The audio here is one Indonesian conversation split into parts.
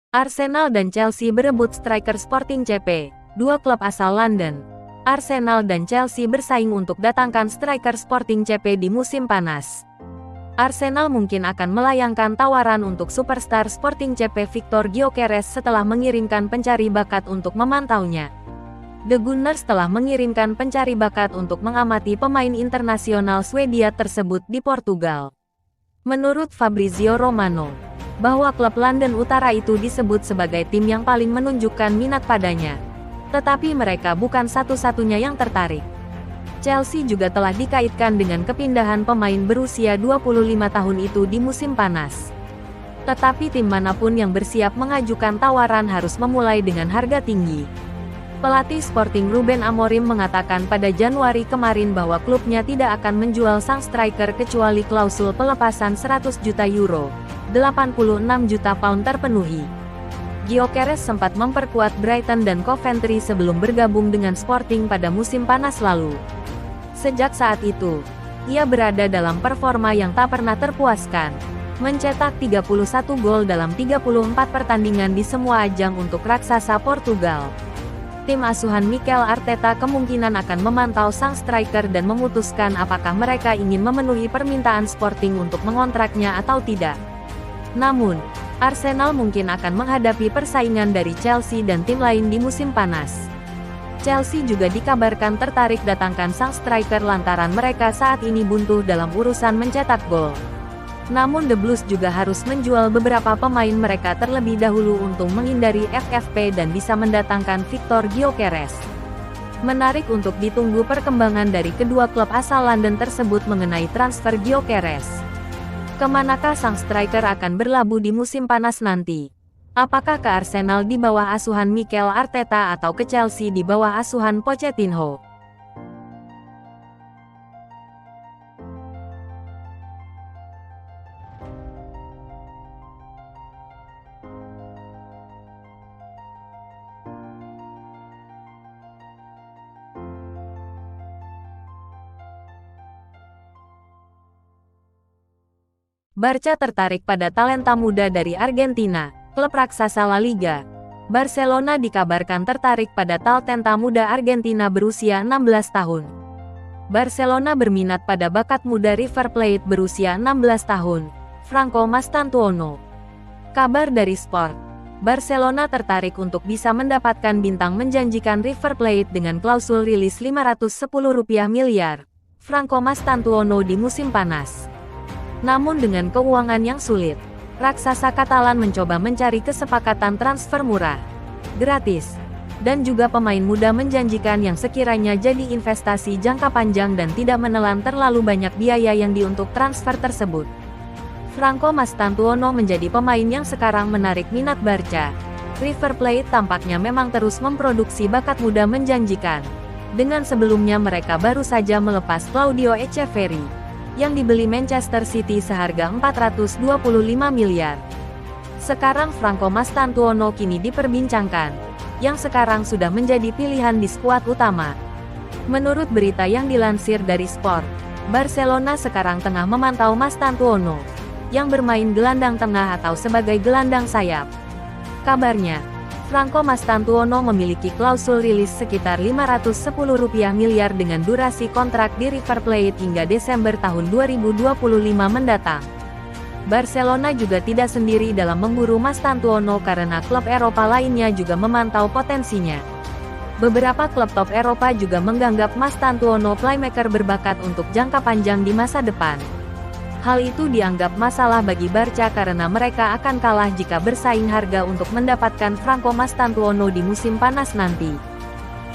Arsenal dan Chelsea berebut striker Sporting CP, dua klub asal London. Arsenal dan Chelsea bersaing untuk datangkan striker Sporting CP di musim panas. Arsenal mungkin akan melayangkan tawaran untuk superstar Sporting CP Victor Gyökeres setelah mengirimkan pencari bakat untuk memantaunya. The Gunners telah mengirimkan pencari bakat untuk mengamati pemain internasional Swedia tersebut di Portugal. Menurut Fabrizio Romano, bahwa klub London Utara itu disebut sebagai tim yang paling menunjukkan minat padanya. Tetapi mereka bukan satu-satunya yang tertarik. Chelsea juga telah dikaitkan dengan kepindahan pemain berusia 25 tahun itu di musim panas. Tetapi tim manapun yang bersiap mengajukan tawaran harus memulai dengan harga tinggi. Pelatih Sporting Ruben Amorim mengatakan pada Januari kemarin bahwa klubnya tidak akan menjual sang striker kecuali klausul pelepasan 100 juta euro, 86 juta pound terpenuhi. Gyökeres sempat memperkuat Brighton dan Coventry sebelum bergabung dengan Sporting pada musim panas lalu. Sejak saat itu, ia berada dalam performa yang tak pernah terpuaskan, mencetak 31 gol dalam 34 pertandingan di semua ajang untuk raksasa Portugal. Tim asuhan Mikel Arteta kemungkinan akan memantau sang striker dan memutuskan apakah mereka ingin memenuhi permintaan Sporting untuk mengontraknya atau tidak. Namun, Arsenal mungkin akan menghadapi persaingan dari Chelsea dan tim lain di musim panas. Chelsea juga dikabarkan tertarik datangkan sang striker lantaran mereka saat ini buntu dalam urusan mencetak gol. Namun The Blues juga harus menjual beberapa pemain mereka terlebih dahulu untuk menghindari FFP dan bisa mendatangkan Victor Gyökeres. Menarik untuk ditunggu perkembangan dari kedua klub asal London tersebut mengenai transfer Gyökeres. Kemanakah sang striker akan berlabuh di musim panas nanti? Apakah ke Arsenal di bawah asuhan Mikel Arteta atau ke Chelsea di bawah asuhan Pochettino? Barca tertarik pada talenta muda dari Argentina, klub raksasa La Liga. Barcelona dikabarkan tertarik pada talenta muda Argentina berusia 16 tahun. Barcelona berminat pada bakat muda River Plate berusia 16 tahun, Franco Mastantuono. Kabar dari Sport, Barcelona tertarik untuk bisa mendapatkan bintang menjanjikan River Plate dengan klausul rilis 510 miliar, Franco Mastantuono di musim panas. Namun dengan keuangan yang sulit, raksasa Katalan mencoba mencari kesepakatan transfer murah, gratis, dan juga pemain muda menjanjikan yang sekiranya jadi investasi jangka panjang dan tidak menelan terlalu banyak biaya yang untuk transfer tersebut. Franco Mastantuono menjadi pemain yang sekarang menarik minat Barca. River Plate tampaknya memang terus memproduksi bakat muda menjanjikan. Dengan sebelumnya mereka baru saja melepas Claudio Echeverri yang dibeli Manchester City seharga 425 miliar. Sekarang Franco Mastantuono kini diperbincangkan, yang sekarang sudah menjadi pilihan di skuad utama. Menurut berita yang dilansir dari Sport, Barcelona sekarang tengah memantau Mastantuono, yang bermain gelandang tengah atau sebagai gelandang sayap. Kabarnya, Franco Mastantuono memiliki klausul rilis sekitar 510 miliar dengan durasi kontrak di River Plate hingga Desember tahun 2025 mendatang. Barcelona juga tidak sendiri dalam memburu Mastantuono karena klub Eropa lainnya juga memantau potensinya. Beberapa klub top Eropa juga menganggap Mastantuono playmaker berbakat untuk jangka panjang di masa depan. Hal itu dianggap masalah bagi Barca karena mereka akan kalah jika bersaing harga untuk mendapatkan Franco Mastantuono di musim panas nanti.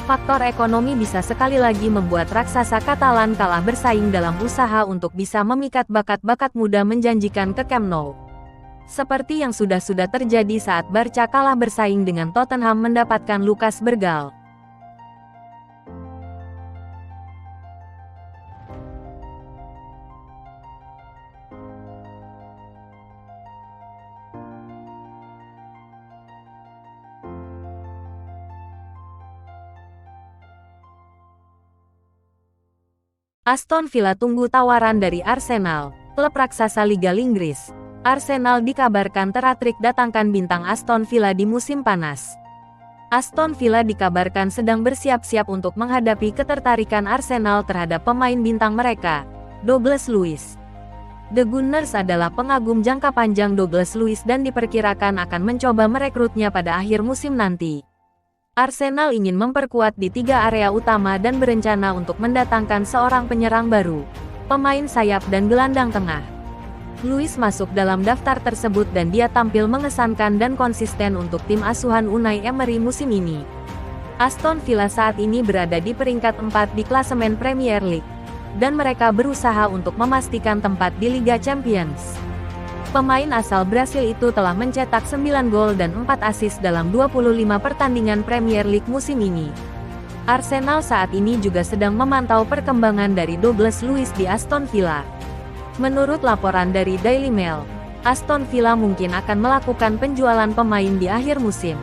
Faktor ekonomi bisa sekali lagi membuat raksasa Katalan kalah bersaing dalam usaha untuk bisa memikat bakat-bakat muda menjanjikan ke Camp Nou. Seperti yang sudah terjadi saat Barca kalah bersaing dengan Tottenham mendapatkan Lucas Bergal. Aston Villa tunggu tawaran dari Arsenal, klub raksasa Liga Inggris. Arsenal dikabarkan teratrik datangkan bintang Aston Villa di musim panas. Aston Villa dikabarkan sedang bersiap-siap untuk menghadapi ketertarikan Arsenal terhadap pemain bintang mereka, Douglas Luiz. The Gunners adalah pengagum jangka panjang Douglas Luiz dan diperkirakan akan mencoba merekrutnya pada akhir musim nanti. Arsenal ingin memperkuat di 3 area utama dan berencana untuk mendatangkan seorang penyerang baru, pemain sayap dan gelandang tengah. Luiz masuk dalam daftar tersebut dan dia tampil mengesankan dan konsisten untuk tim asuhan Unai Emery musim ini. Aston Villa saat ini berada di peringkat 4 di klasemen Premier League, dan mereka berusaha untuk memastikan tempat di Liga Champions. Pemain asal Brasil itu telah mencetak 9 gol dan 4 assist dalam 25 pertandingan Premier League musim ini. Arsenal saat ini juga sedang memantau perkembangan dari Douglas Luiz di Aston Villa. Menurut laporan dari Daily Mail, Aston Villa mungkin akan melakukan penjualan pemain di akhir musim.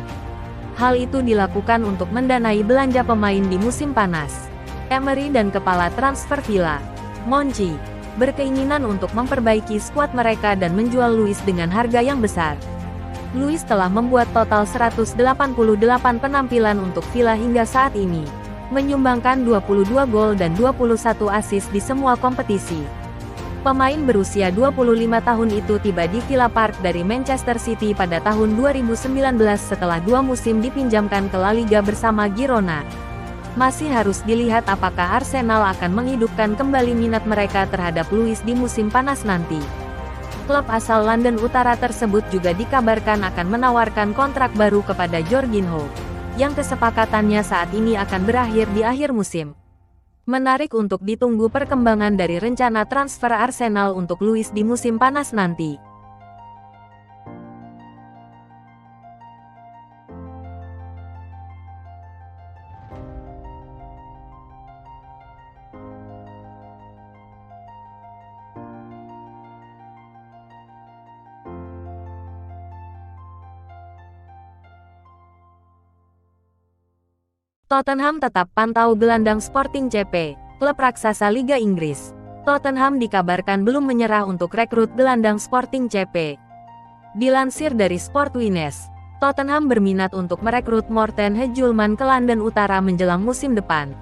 Hal itu dilakukan untuk mendanai belanja pemain di musim panas. Emery dan kepala transfer Villa, Monchi, berkeinginan untuk memperbaiki skuad mereka dan menjual Luiz dengan harga yang besar. Luiz telah membuat total 188 penampilan untuk Villa hingga saat ini, menyumbangkan 22 gol dan 21 assist di semua kompetisi. Pemain berusia 25 tahun itu tiba di Villa Park dari Manchester City pada tahun 2019 setelah 2 musim dipinjamkan ke La Liga bersama Girona. Masih harus dilihat apakah Arsenal akan menghidupkan kembali minat mereka terhadap Luiz di musim panas nanti. Klub asal London Utara tersebut juga dikabarkan akan menawarkan kontrak baru kepada Jorginho, yang kesepakatannya saat ini akan berakhir di akhir musim. Menarik untuk ditunggu perkembangan dari rencana transfer Arsenal untuk Luiz di musim panas nanti. Tottenham tetap pantau gelandang Sporting CP, klub raksasa Liga Inggris. Tottenham dikabarkan belum menyerah untuk rekrut gelandang Sporting CP. Dilansir dari Sport Witness, Tottenham berminat untuk merekrut Morten Hjulmand ke London Utara menjelang musim depan.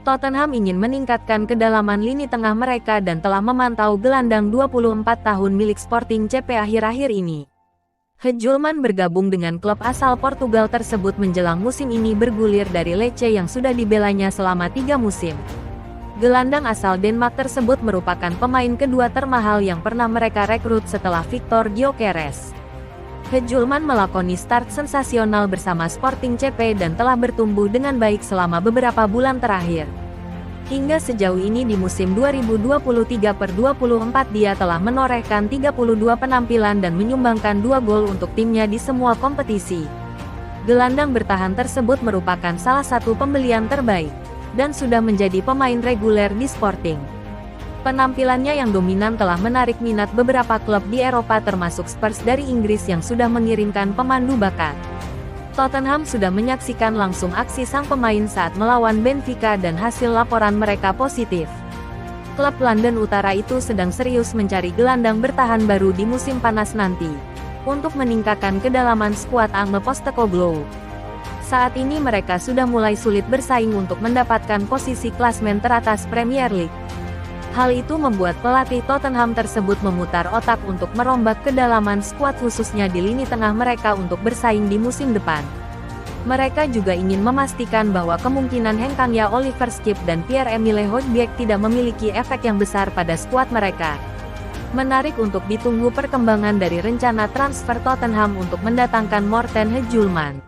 Tottenham ingin meningkatkan kedalaman lini tengah mereka dan telah memantau gelandang 24 tahun milik Sporting CP akhir-akhir ini. Hjulmand bergabung dengan klub asal Portugal tersebut menjelang musim ini bergulir dari Lecce yang sudah dibelanya selama 3 musim. Gelandang asal Denmark tersebut merupakan pemain kedua termahal yang pernah mereka rekrut setelah Victor Gyökeres. Hjulmand melakoni start sensasional bersama Sporting CP dan telah bertumbuh dengan baik selama beberapa bulan terakhir. Hingga sejauh ini di musim 2023/24 dia telah menorehkan 32 penampilan dan menyumbangkan 2 gol untuk timnya di semua kompetisi. Gelandang bertahan tersebut merupakan salah satu pembelian terbaik, dan sudah menjadi pemain reguler di Sporting. Penampilannya yang dominan telah menarik minat beberapa klub di Eropa termasuk Spurs dari Inggris yang sudah mengirimkan pemandu bakat. Tottenham sudah menyaksikan langsung aksi sang pemain saat melawan Benfica dan hasil laporan mereka positif. Klub London Utara itu sedang serius mencari gelandang bertahan baru di musim panas nanti, untuk meningkatkan kedalaman skuad Ange Postecoglou. Saat ini mereka sudah mulai sulit bersaing untuk mendapatkan posisi klasmen teratas Premier League. Hal itu membuat pelatih Tottenham tersebut memutar otak untuk merombak kedalaman skuad khususnya di lini tengah mereka untuk bersaing di musim depan. Mereka juga ingin memastikan bahwa kemungkinan hengkangnya Oliver Skip dan Pierre-Emile Højbjerg tidak memiliki efek yang besar pada skuad mereka. Menarik untuk ditunggu perkembangan dari rencana transfer Tottenham untuk mendatangkan Morten Hjulmand.